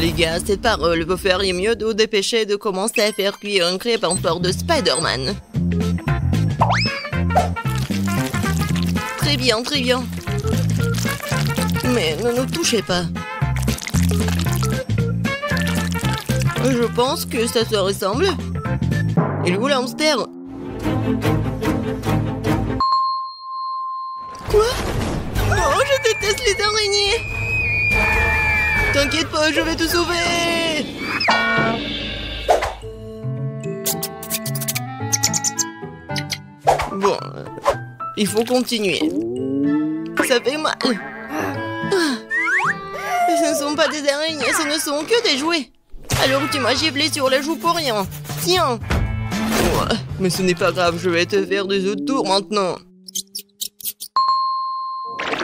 Les gars, cette parole, vous feriez mieux de vous dépêcher de commencer à faire cuire une crêpe en forme de Spider-Man. Très bien, très bien. Mais ne nous touchez pas. Je pense que ça se ressemble. Et où l'hamster? Quoi? Non, je déteste les araignées. T'inquiète pas, je vais te sauver. Bon, il faut continuer. Ça fait mal. Ce ne sont pas des araignées, ce ne sont que des jouets. Alors tu m'as giflé sur la joue pour rien. Tiens. Ouais, mais ce n'est pas grave, je vais te faire des autres tours maintenant.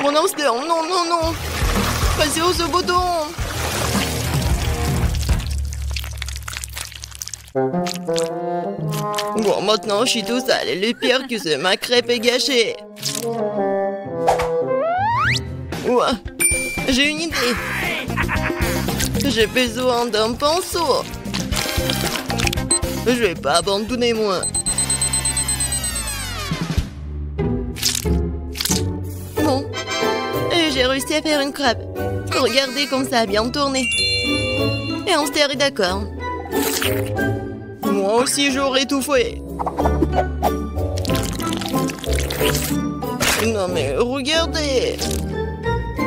Mon hamster, non, non, non. Passez au ce bouton. Bon, maintenant je suis tout sale et le pire que c'est ma crêpe est gâchée. Ouais, j'ai une idée. J'ai besoin d'un pinceau. Je vais pas abandonner, moi. Bon, j'ai réussi à faire une crêpe. Regardez comme ça a bien tourné. Et hamster est d'accord. Moi aussi, j'aurais tout fait. Non mais regardez.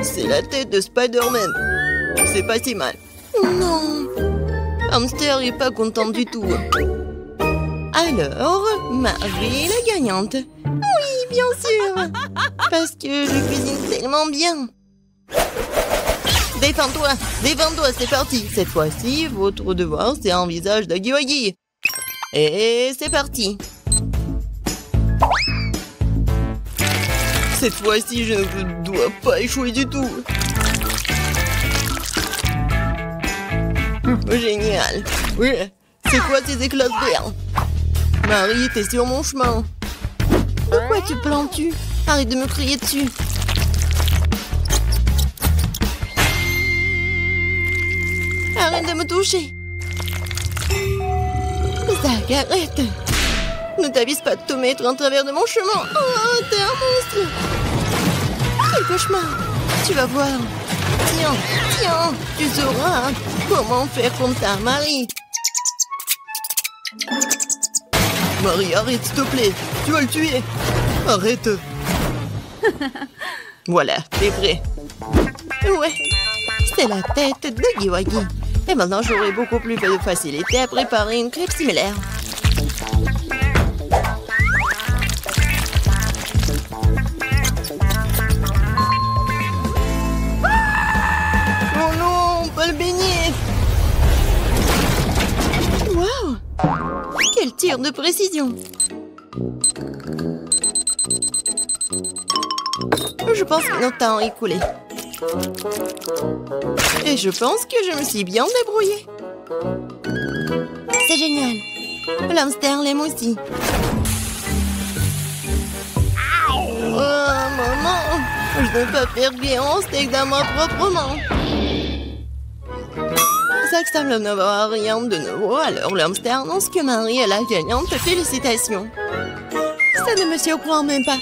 C'est la tête de Spider-Man. C'est pas si mal. Non. Hamster est pas content du tout. Alors, Marie la gagnante. Oui, bien sûr. Parce que je cuisine tellement bien. Défends-toi, défends-toi, c'est parti. Cette fois-ci, votre devoir, c'est un visage d'Huggy Wuggy. Et c'est parti. Cette fois-ci, je ne dois pas échouer du tout. Génial. Oui, c'est quoi ces éclats de verre? Marie, t'es sur mon chemin. Pourquoi tu plantes-tu? Arrête de me crier dessus. Arrête de me toucher. Zach, arrête. Ne t'avise pas de te mettre en travers de mon chemin. Oh, t'es un monstre. Quel cauchemar. Tu vas voir. Tiens, tiens, tu sauras comment faire comme ça, Marie. Marie, arrête, s'il te plaît. Tu vas le tuer. Arrête. Voilà, t'es prêt. Ouais, c'est la tête de Huggy Wuggy. Et maintenant, j'aurai beaucoup plus de facilité à préparer une crêpe similaire. Oh non, pas le beignet. Waouh, quel tir de précision. Je pense que notre temps est écoulé. Et je pense que je me suis bien débrouillée. C'est génial. L'hamster l'aime aussi. Oh, maman, je ne peux pas faire cuire un steak dans ma propre main. Zach semble n'avoir rien de nouveau, alors l'hamster annonce que Marie est la gagnante. Félicitations. Ça ne me surprend même pas.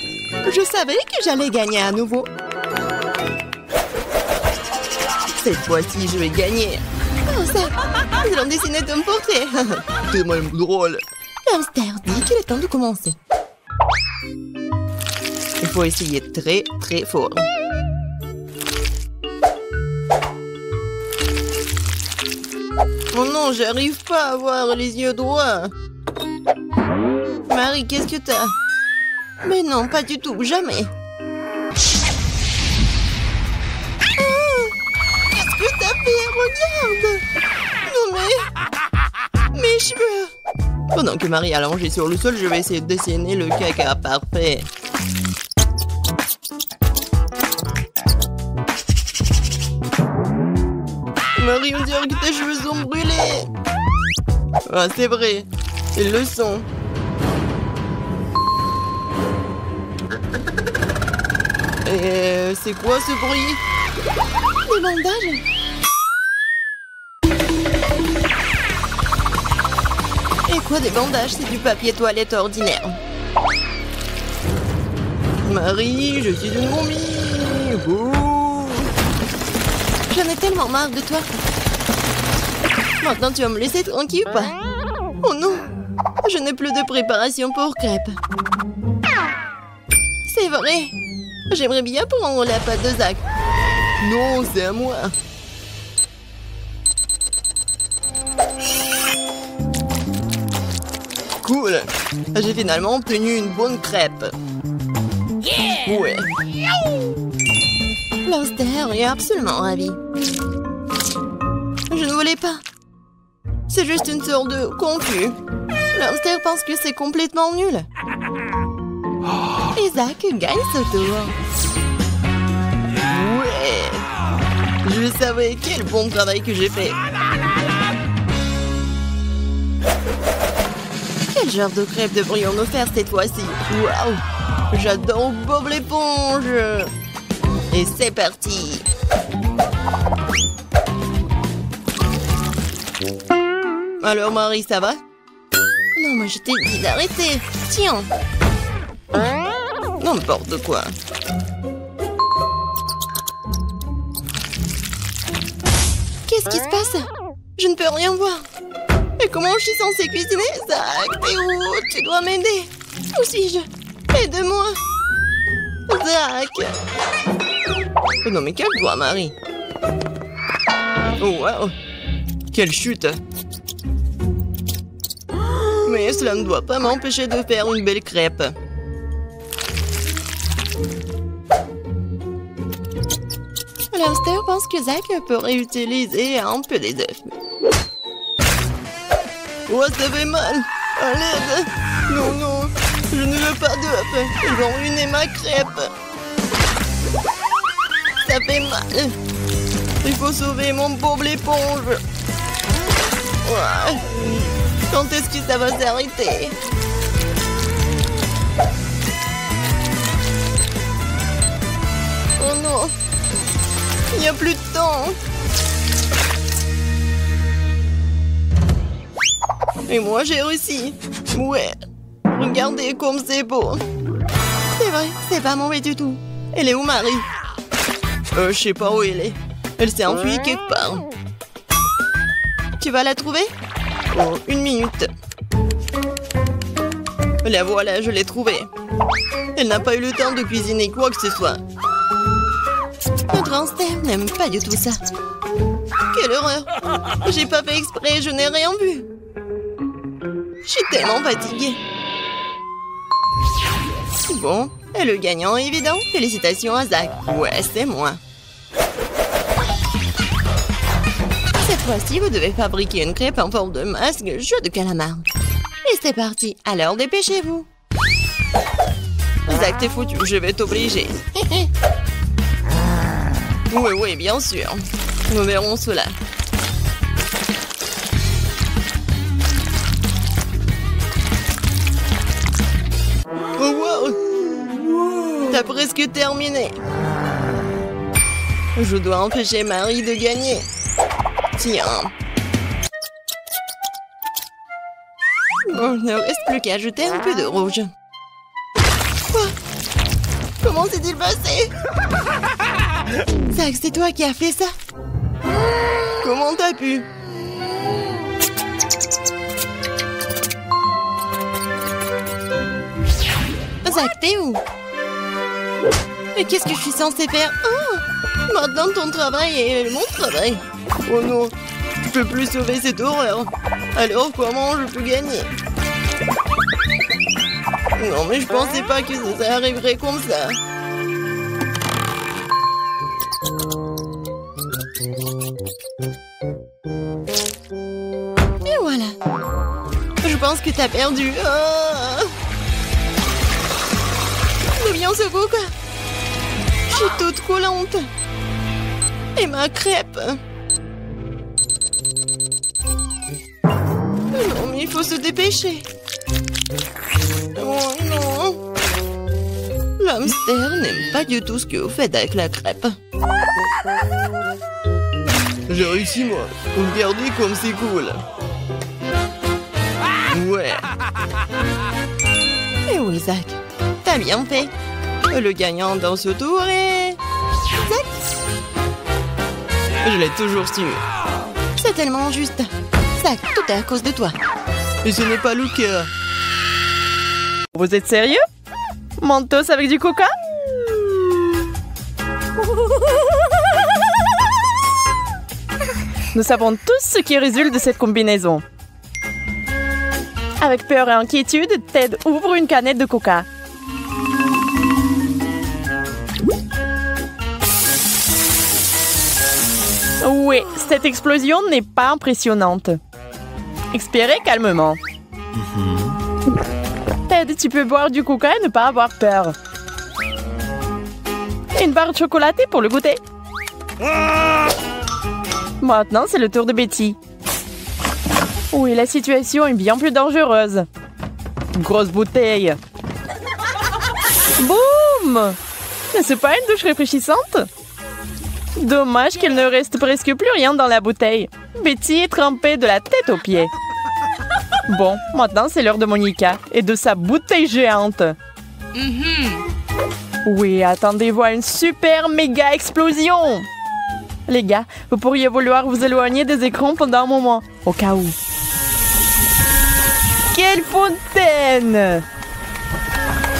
Je savais que j'allais gagner à nouveau. Cette fois-ci, je vais gagner. Oh, ça, ils ont dessiné ton portrait. C'est même drôle. L'hamster dit qu'il est temps de commencer. Il faut essayer très, très fort. Oh non, j'arrive pas à avoir les yeux droits. Marie, qu'est-ce que t'as? Mais non, pas du tout, jamais. Qu'est-ce que t'as fait? Regarde! Non mais... Mes cheveux! Pendant que Marie est allongée sur le sol, je vais essayer de dessiner le caca parfait. Marie, on dirait que tes cheveux sont brûlés! Ah, c'est vrai, ils le sont. Et c'est quoi ce bruit? Des bandages? quoi des bandages? C'est du papier toilette ordinaire. Marie, je suis une momie. Oh. J'en ai tellement marre de toi. Maintenant, tu vas me laisser tranquille ou pas? Oh non, je n'ai plus de préparation pour crêpes. C'est vrai. J'aimerais bien prendre la pâte de Zach. Non, c'est à moi. Cool. J'ai finalement obtenu une bonne crêpe. Ouais. L'Hamster est absolument ravi. Je ne voulais pas. C'est juste une sorte de confus. L'Hamster pense que c'est complètement nul. Et Zach gagne ce tour. Ouais. Je savais quel bon travail que j'ai fait. Quel genre de crêpes devrions-nous faire cette fois-ci? Waouh! J'adore Bob l'éponge! Et c'est parti! Alors Marie, ça va? Non, mais je t'ai dit d'arrêter! Tiens! N'importe quoi! Qu'est-ce qui se passe? Je ne peux rien voir! Et comment je suis censée cuisiner? Zach, t'es où? Tu dois m'aider! Où suis-je? Aide-moi! Zach! Oh non mais calme-toi, Marie! Oh wow! Quelle chute! Mais cela ne doit pas m'empêcher de faire une belle crêpe. L'hamster pense que Zach peut réutiliser un peu des œufs. Oh, ça fait mal! À l'aide! Non, non! Je ne veux pas d'œufs! Ils ont ruiné ma crêpe! Ça fait mal! Il faut sauver mon pauvre éponge! Ouais. Quand est-ce que ça va s'arrêter? Oh non! Il n'y a plus de temps! Et moi, j'ai réussi. Ouais. Regardez comme c'est beau. C'est vrai, c'est pas mauvais du tout. Elle est où, Marie? Je sais pas où elle est. Elle s'est enfuie quelque part. Tu vas la trouver? Oh, 1 minute. La voilà, je l'ai trouvée. Elle n'a pas eu le temps de cuisiner quoi que ce soit. Notre hamster n'aime pas du tout ça. Quelle horreur! J'ai pas fait exprès, je n'ai rien vu. Je suis tellement fatiguée. Bon, et le gagnant est évident. Félicitations à Zach. Ouais, c'est moi. Cette fois-ci, vous devez fabriquer une crêpe en forme de masque jeu de calamar. Et c'est parti. Alors, dépêchez-vous. Zach, t'es foutu. Je vais t'obliger. Oui, oui, bien sûr. Nous verrons cela. Oh, wow! T'as presque terminé. Je dois empêcher Marie de gagner. Tiens. Bon, il ne reste plus qu'à ajouter un peu de rouge. Quoi? Comment s'est-il passé? Zach, c'est toi qui as fait ça? Comment t'as pu? Zach, t'es où? Mais qu'est-ce que je suis censée faire? Oh, maintenant ton travail est mon travail. Oh non, je peux plus sauver cette horreur. Alors comment je peux gagner? Non mais je pensais pas que ça arriverait comme ça. Et voilà. Je pense que t'as perdu. Oh, bien ce coup, quoi. Je suis toute collante. Et ma crêpe. Non, mais il faut se dépêcher. Oh non. L'hamster n'aime pas du tout ce que vous faites avec la crêpe. J'ai réussi, moi. Regardez comme c'est cool. Ouais. Et oui, Zach. T'as bien fait. Le gagnant dans ce tour est... Zach. Je l'ai toujours su. C'est tellement injuste. Zach, tout est à cause de toi. Et ce n'est pas Luca. Vous êtes sérieux? Mentos avec du coca? Nous savons tous ce qui résulte de cette combinaison. Avec peur et inquiétude, Ted ouvre une canette de coca. Oui, cette explosion n'est pas impressionnante. Expirez calmement. Ted, tu peux boire du coca et ne pas avoir peur. Une barre chocolatée pour le goûter. Maintenant, c'est le tour de Betty. Oui, la situation est bien plus dangereuse. Grosse bouteille. Boum! N'est-ce pas une douche rafraîchissante? Dommage qu'il ne reste presque plus rien dans la bouteille. Betty est trempée de la tête aux pieds. Bon, maintenant c'est l'heure de Monica et de sa bouteille géante. Oui, attendez-vous à une super méga explosion. Les gars, vous pourriez vouloir vous éloigner des écrans pendant un moment, au cas où. Quelle fontaine!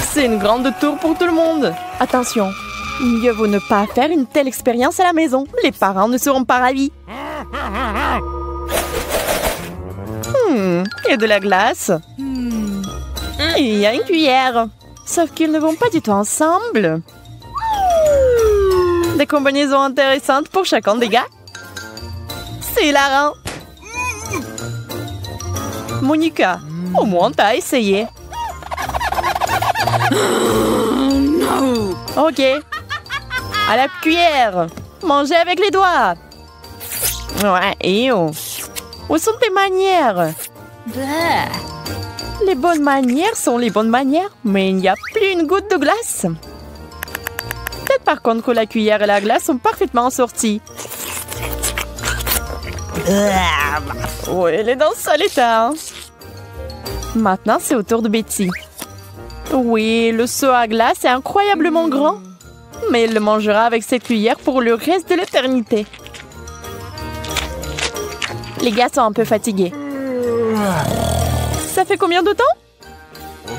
C'est une grande tour pour tout le monde. Attention, mieux vaut ne pas faire une telle expérience à la maison. Les parents ne seront pas ravis. Il y a de la glace. Il y a une cuillère. Sauf qu'ils ne vont pas du tout ensemble. Des combinaisons intéressantes pour chacun des gars. C'est hilarant. Monica, au moins t'as essayé. Ok. À la cuillère. Mangez avec les doigts. Ouais, et oh. Où sont tes manières? Les bonnes manières sont les bonnes manières, mais il n'y a plus une goutte de glace. Peut-être par contre que la cuillère et la glace sont parfaitement assorties. Oui, elle est dans ce sale état. Maintenant, c'est au tour de Betty. Oui, le seau à glace est incroyablement grand. Mais elle le mangera avec cette cuillère pour le reste de l'éternité. Les gars sont un peu fatigués. Ça fait combien de temps?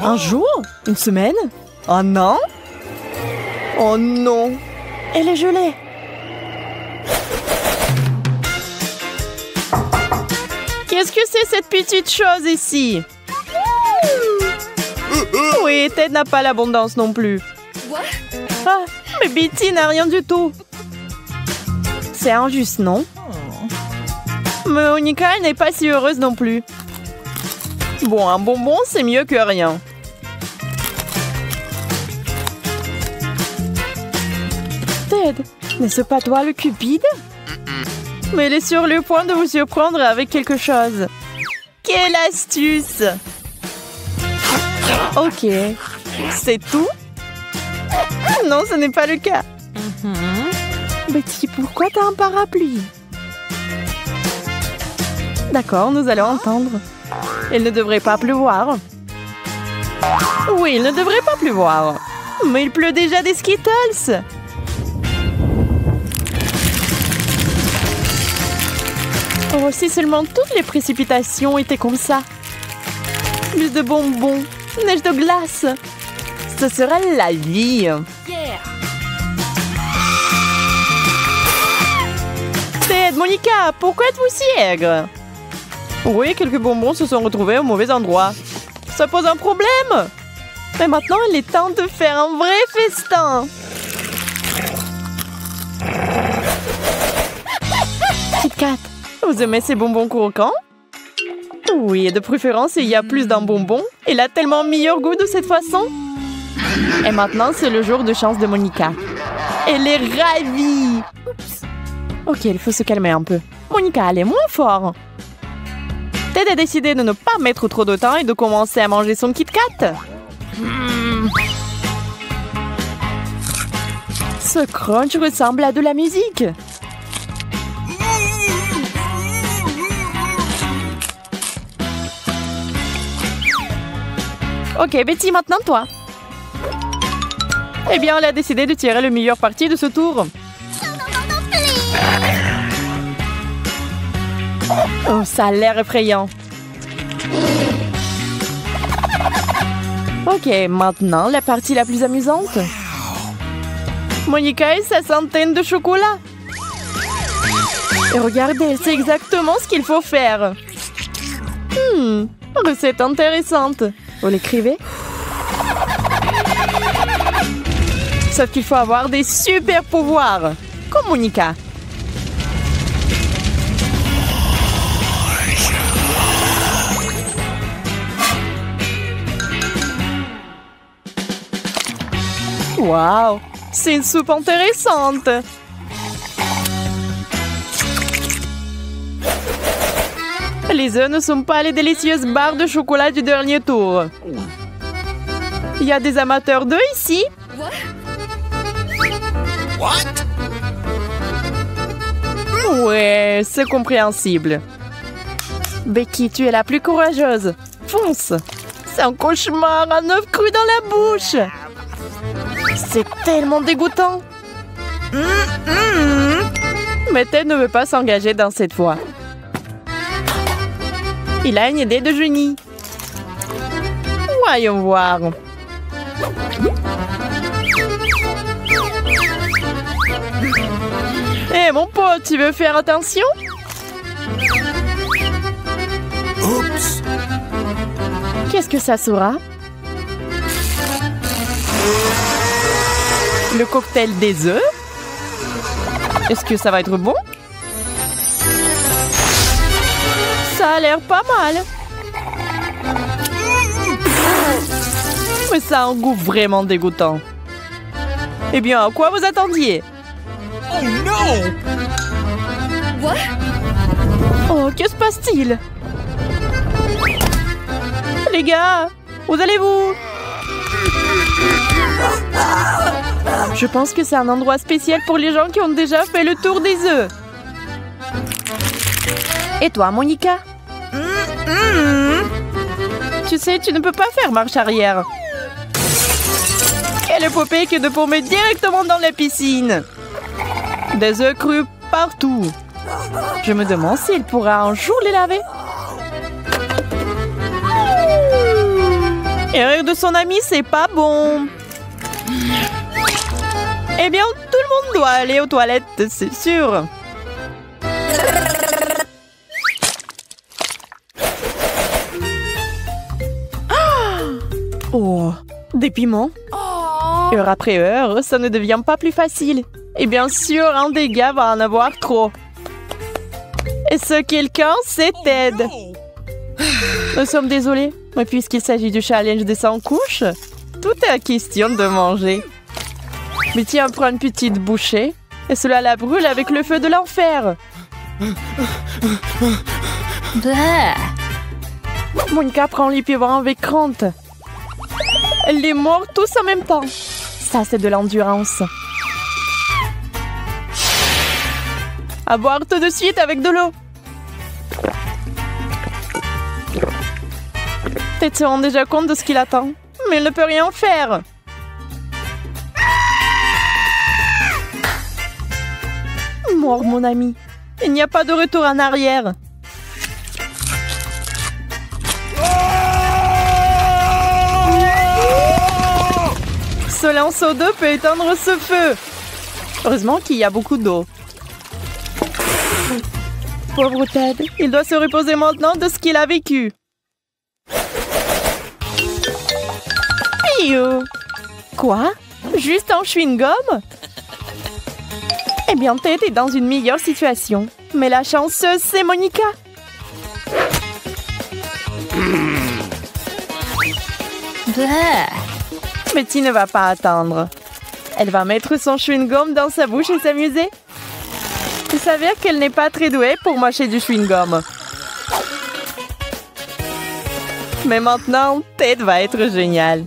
Un jour? Une semaine? Un an? Oh non! Elle est gelée. Qu'est-ce que c'est cette petite chose ici? Oui, Ted n'a pas l'abondance non plus. Ah, mais Betty n'a rien du tout. C'est injuste, non? Mais Monica, elle n'est pas si heureuse non plus. Bon, un bonbon, c'est mieux que rien. Ted, n'est-ce pas toi le cupide? Mais elle est sur le point de vous surprendre avec quelque chose. Quelle astuce! Ok. C'est tout? Non, ce n'est pas le cas. Betty, pourquoi t'as un parapluie? D'accord, nous allons entendre. Il ne devrait pas pleuvoir. Oui, il ne devrait pas pleuvoir. Mais il pleut déjà des Skittles. Oh, si seulement toutes les précipitations étaient comme ça. Plus de bonbons, neige de glace. Ce serait la vie. Ted, Monica, pourquoi êtes-vous si aigre? Oui, quelques bonbons se sont retrouvés au mauvais endroit. Ça pose un problème. Mais maintenant, il est temps de faire un vrai festin. Kit Kat, vous aimez ces bonbons croquants? Oui, et de préférence, il y a plus d'un bonbon. Il a tellement meilleur goût de cette façon. Et maintenant, c'est le jour de chance de Monica. Elle est ravie. Ok, il faut se calmer un peu. Monica, allez moins fort. Ted a décidé de ne pas mettre trop de temps et de commencer à manger son Kit Kat. Ce crunch ressemble à de la musique. Ok, Betty, maintenant toi. Eh bien, elle a décidé de tirer le meilleur parti de ce tour. Oh, ça a l'air effrayant. Ok, maintenant, la partie la plus amusante. Monica et sa centaine de chocolats. Et regardez, elle sait exactement ce qu'il faut faire. Recette intéressante. Vous l'écrivez? Sauf qu'il faut avoir des super pouvoirs, comme Monica. Waouh, c'est une soupe intéressante. Les œufs ne sont pas les délicieuses barres de chocolat du dernier tour. Il y a des amateurs d'œufs ici. Ouais, c'est compréhensible. Becky, tu es la plus courageuse. Fonce. C'est un cauchemar, un œuf cru dans la bouche. C'est tellement dégoûtant. Mais Ted ne veut pas s'engager dans cette voie. Il a une idée de génie. Voyons voir. Hé, mon pote, tu veux faire attention? Oups. Qu'est-ce que ça sera? Le cocktail des œufs? Est-ce que ça va être bon? Ça a l'air pas mal. Mais ça a un goût vraiment dégoûtant. Eh bien, à quoi vous attendiez? Oh non! Oh, que se passe-t-il? Les gars, où allez-vous? Je pense que c'est un endroit spécial pour les gens qui ont déjà fait le tour des œufs. Et toi, Monica? Tu sais, tu ne peux pas faire marche arrière. Quelle épopée que de paumer directement dans la piscine. Des œufs crus partout. Je me demande si elle pourra un jour les laver. Et rire de son ami, c'est pas bon. Eh bien, tout le monde doit aller aux toilettes, c'est sûr. Oh, des piments. Heure après heure, ça ne devient pas plus facile. Et bien sûr, un des gars va en avoir trop. Et ce quelqu'un, c'est Ted. Nous sommes désolés, mais puisqu'il s'agit du challenge des 100 couches, tout est question de manger. Mais tiens, prends une petite bouchée, et cela la brûle avec le feu de l'enfer. Monica prend les pivants avec crainte. Elle les mord tous en même temps. Ça, c'est de l'endurance. À boire tout de suite avec de l'eau. Ted se rend déjà compte de ce qu'il attend, mais il ne peut rien faire. Mort, mon ami. Il n'y a pas de retour en arrière. Ce lanceau d'eau peut éteindre ce feu. Heureusement qu'il y a beaucoup d'eau. Pauvre Ted, il doit se reposer maintenant de ce qu'il a vécu. Yo. Quoi? Juste un chewing-gum? Eh bien, Ted est dans une meilleure situation. Mais la chanceuse, c'est Monica. Betty ne va pas attendre. Elle va mettre son chewing-gum dans sa bouche et s'amuser. Il s'avère qu'elle n'est pas très douée pour mâcher du chewing-gum. Mais maintenant, Ted va être génial.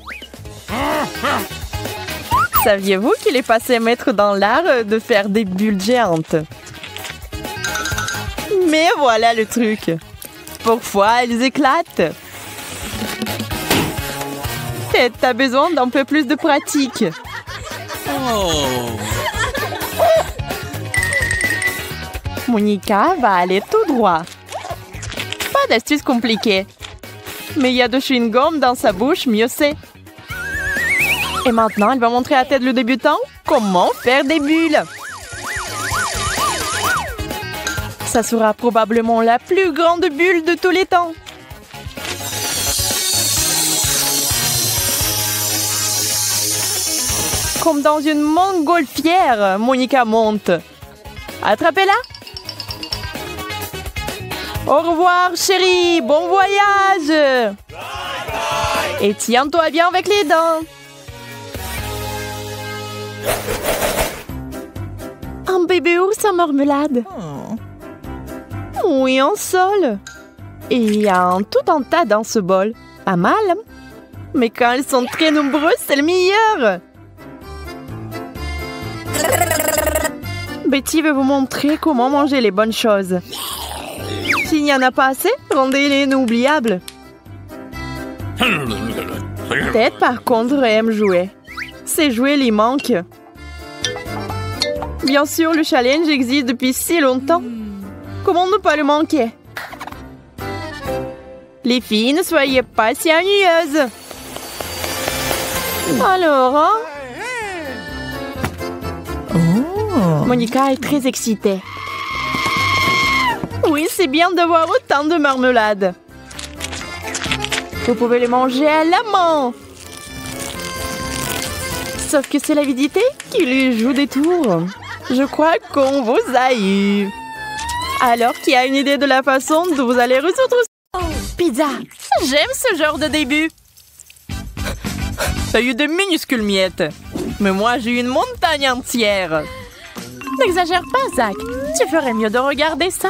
Saviez-vous qu'il est passé maître dans l'art de faire des bulles géantes? Mais voilà le truc. Parfois, elles éclatent. Et t'as besoin d'un peu plus de pratique. Oh. Monica va aller tout droit. Pas d'astuce compliquée. Mais il y a de chewing-gum dans sa bouche, mieux c'est. Et maintenant, elle va montrer à Ted le débutant comment faire des bulles. Ça sera probablement la plus grande bulle de tous les temps. Comme dans une montgolfière, Monica monte. Attrapez-la. Au revoir, chérie. Bon voyage. Et tiens-toi bien avec les dents. Un bébé ours en marmelade. Oui, en sol. Et il y a tout un tas dans ce bol. Pas mal. Mais quand elles sont très nombreuses, c'est le meilleur. Betty veut vous montrer comment manger les bonnes choses. S'il n'y en a pas assez, rendez-les inoubliables. Ted, par contre, aime jouer. Ces jouets lui manquent. Bien sûr, le challenge existe depuis si longtemps. Comment ne pas le manquer? Les filles, ne soyez pas si ennuyeuses. Alors, hein? Monica est très excitée. Oui, c'est bien d'avoir autant de marmelade. Vous pouvez les manger à la main. Sauf que c'est l'avidité qui lui joue des tours. Je crois qu'on vous a eu. Alors, qui a une idée de la façon dont vous allez résoudre ça? Pizza. J'aime ce genre de début. T'as eu de minuscules miettes. Mais moi, j'ai eu une montagne entière. N'exagère pas, Zach. Tu ferais mieux de regarder ça.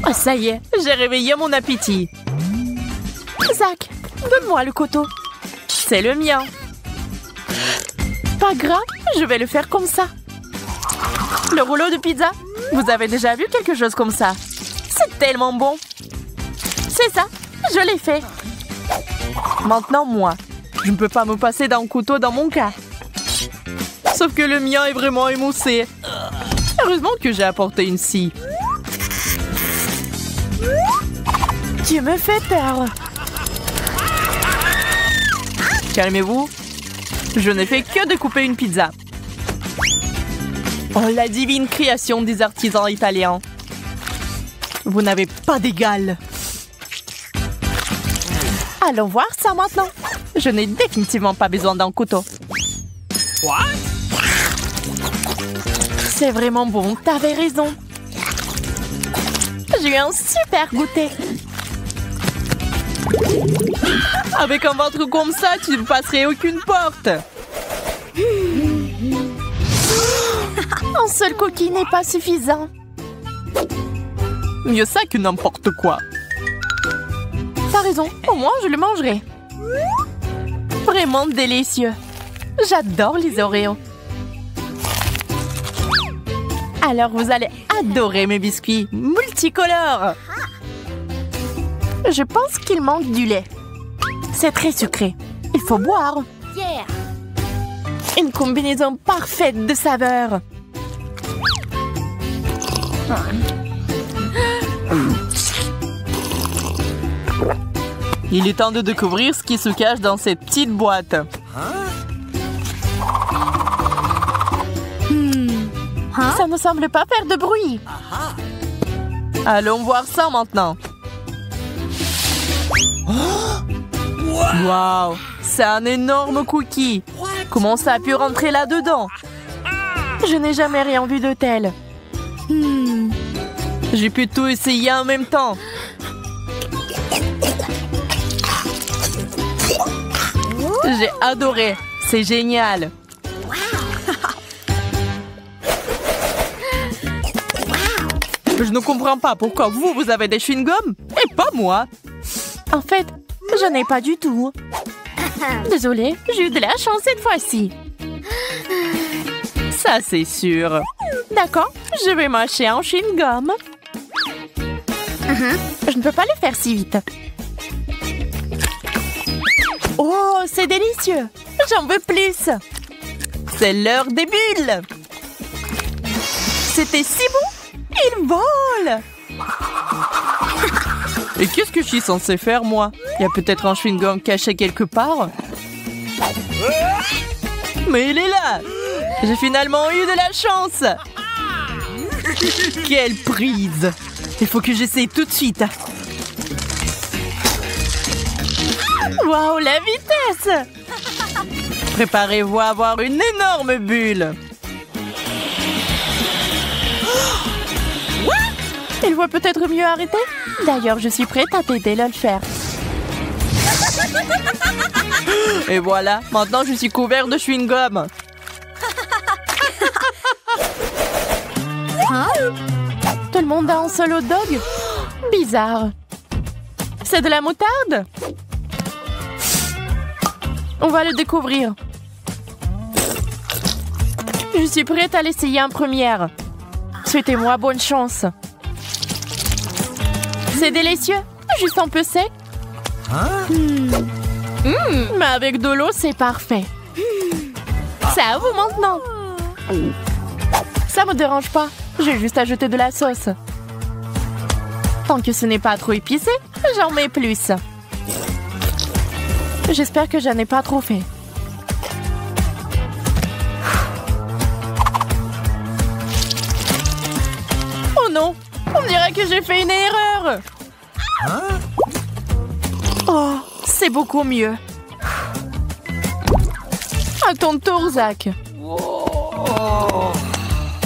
Oh, ça y est, j'ai réveillé mon appétit. Zach, donne-moi le couteau. C'est le mien. Pas grave, je vais le faire comme ça. Le rouleau de pizza, vous avez déjà vu quelque chose comme ça? C'est tellement bon. C'est ça, je l'ai fait. Maintenant, moi, je ne peux pas me passer d'un couteau dans mon cas. Sauf que le mien est vraiment émoussé. Heureusement que j'ai apporté une scie. Tu me fais peur. Calmez-vous. Je n'ai fait que découper une pizza. Oh, la divine création des artisans italiens. Vous n'avez pas d'égal. Allons voir ça maintenant. Je n'ai définitivement pas besoin d'un couteau. What? C'est vraiment bon, t'avais raison. J'ai eu un super goûter. Avec un ventre comme ça, tu ne passerais aucune porte. Un seul cookie n'est pas suffisant. Mieux ça que n'importe quoi. T'as raison, au moins je le mangerai. Vraiment délicieux. J'adore les Oreos. Alors vous allez adorer mes biscuits multicolores. Je pense qu'il manque du lait. C'est très sucré. Il faut boire. Une combinaison parfaite de saveurs. Il est temps de découvrir ce qui se cache dans cette petite boîte. Ça ne semble pas faire de bruit. Allons voir ça maintenant. Waouh, c'est un énorme cookie. Comment ça a pu rentrer là-dedans? Je n'ai jamais rien vu de tel. J'ai pu tout essayer en même temps. J'ai adoré. C'est génial. Je ne comprends pas pourquoi vous avez des chewing-gums et pas moi. En fait, je n'ai pas du tout. Désolée, j'ai eu de la chance cette fois-ci. Ça, c'est sûr. D'accord, je vais mâcher un chewing-gum. Je ne peux pas le faire si vite. Oh, c'est délicieux! J'en veux plus! C'est l'heure des bulles! C'était si bon! Il vole! Et qu'est-ce que je suis censée faire, moi? Il y a peut-être un chewing-gum caché quelque part? Mais il est là! J'ai finalement eu de la chance! Quelle prise! Il faut que j'essaie tout de suite! Waouh, la vitesse! Préparez-vous à avoir une énorme bulle! Il voit peut-être mieux arrêter? D'ailleurs, je suis prête à t'aider à le faire. Et voilà, maintenant je suis couvert de chewing-gum. Hein? Tout le monde a un seul hot dog? Bizarre. C'est de la moutarde? On va le découvrir. Je suis prête à l'essayer en première. Souhaitez-moi bonne chance. C'est délicieux, juste un peu sec. Mais avec de l'eau, c'est parfait. C'est à vous maintenant. Ça me dérange pas. J'ai juste ajouté de la sauce. Tant que ce n'est pas trop épicé, j'en mets plus. J'espère que j'en ai pas trop fait. Oh non, on dirait que j'ai fait une erreur. Oh, c'est beaucoup mieux. À ton tour, Zach.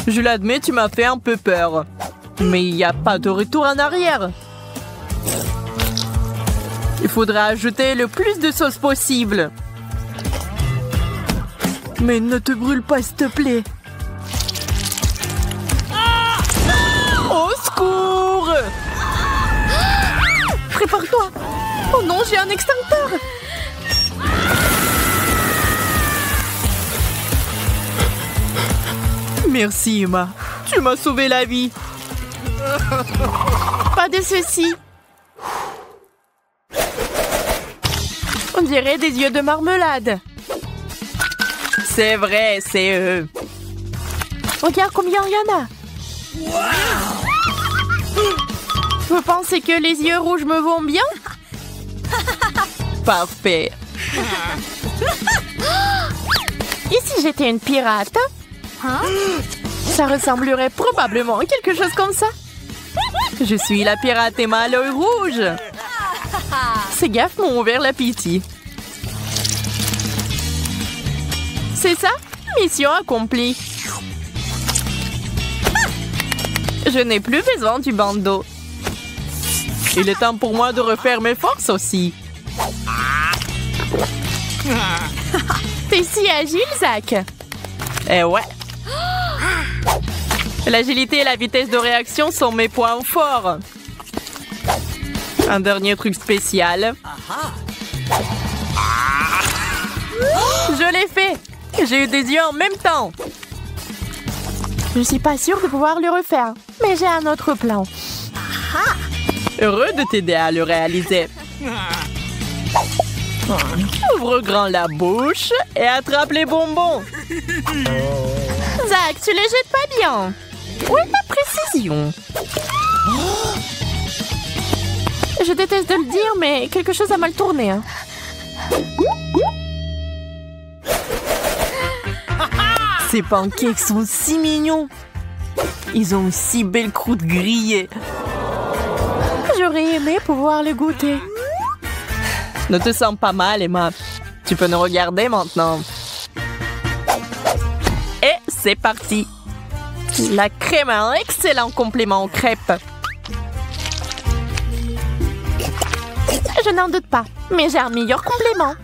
Je l'admets, tu m'as fait un peu peur. Mais il n'y a pas de retour en arrière. Il faudra ajouter le plus de sauce possible. Mais ne te brûle pas, s'il te plaît. Au secours! Prépare-toi. Oh non, j'ai un extincteur. Merci, Emma. Tu m'as sauvé la vie. Pas de souci. On dirait des yeux de marmelade. C'est vrai, c'est eux. Regarde combien il y en a. Vous pensez que les yeux rouges me vont bien? Parfait. Et si j'étais une pirate? Ça ressemblerait probablement à quelque chose comme ça. Je suis la pirate Emma à l'œil rouge. Ces gaffes m'ont ouvert l'appétit. C'est ça? Mission accomplie. Je n'ai plus besoin du bandeau. Il est temps pour moi de refaire mes forces aussi. T'es si agile, Zach. Eh ouais. L'agilité et la vitesse de réaction sont mes points forts. Un dernier truc spécial. Je l'ai fait. J'ai eu des yeux en même temps. Je suis pas sûre de pouvoir le refaire, mais j'ai un autre plan. Heureux de t'aider à le réaliser. Ouvre grand la bouche et attrape les bonbons. Zach, tu les jettes pas bien. Où est ta précision? Je déteste de le dire, mais quelque chose a mal tourné. Hein. Ces pancakes sont si mignons. Ils ont une si belle croûte grillée. J'aurais aimé pouvoir les goûter. Ne te sens pas mal, Emma. Tu peux nous regarder maintenant. Et c'est parti. La crème a un excellent complément aux crêpes. Je n'en doute pas, mais j'ai un meilleur complément.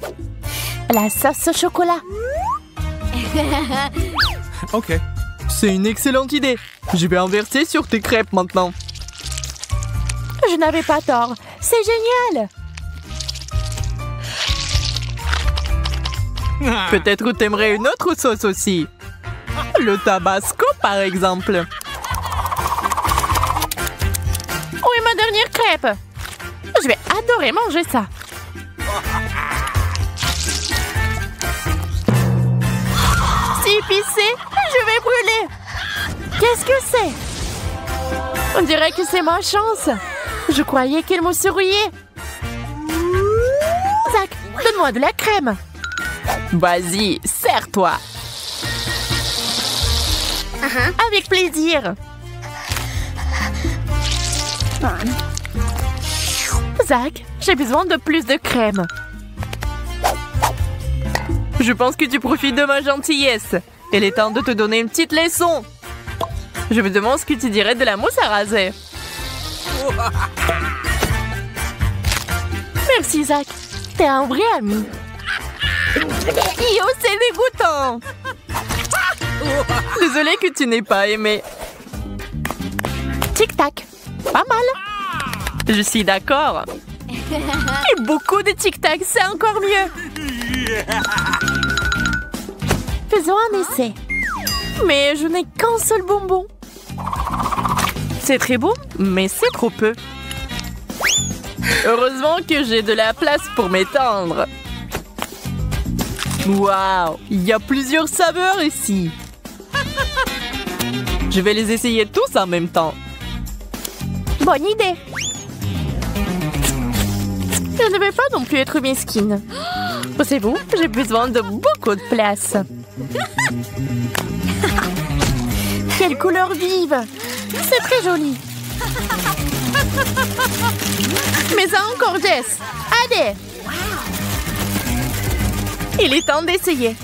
La sauce au chocolat. Ok. C'est une excellente idée. Je vais en verser sur tes crêpes maintenant. Je n'avais pas tort. C'est génial. Peut-être t'aimerais une autre sauce aussi. Le tabasco, par exemple. Où est ma dernière crêpe? Je vais adorer manger ça. épicé. Je vais brûler. Qu'est-ce que c'est? On dirait que c'est ma chance. Je croyais qu'elle me souriait. Zach, donne-moi de la crème. Vas-y, serre-toi. Avec plaisir. Zach, j'ai besoin de plus de crème. Je pense que tu profites de ma gentillesse. Il est temps de te donner une petite leçon. Je me demande ce que tu dirais de la mousse à raser. Merci, Zach. T'es un vrai ami. Yo, c'est dégoûtant. Désolée que tu n'aies pas aimé. Tic-tac. Pas mal. Je suis d'accord. Et beaucoup de tic-tac, c'est encore mieux. Faisons un essai. Mais je n'ai qu'un seul bonbon. C'est très beau, mais c'est trop peu. Heureusement que j'ai de la place pour m'étendre. Waouh, il y a plusieurs saveurs ici. Je vais les essayer tous en même temps. Bonne idée. Je ne vais pas non plus être mesquine. Pensez-vous, j'ai besoin de beaucoup de place. Quelle couleur vive! C'est très joli. Mais ça encore, Jess. Allez! Il est temps d'essayer.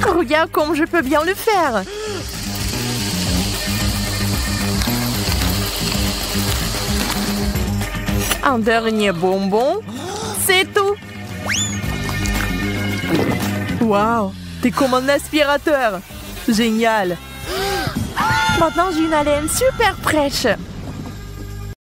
Regarde comme je peux bien le faire. Un dernier bonbon. C'est tout. Waouh! T'es comme un aspirateur. Génial. Maintenant, j'ai une haleine super fraîche.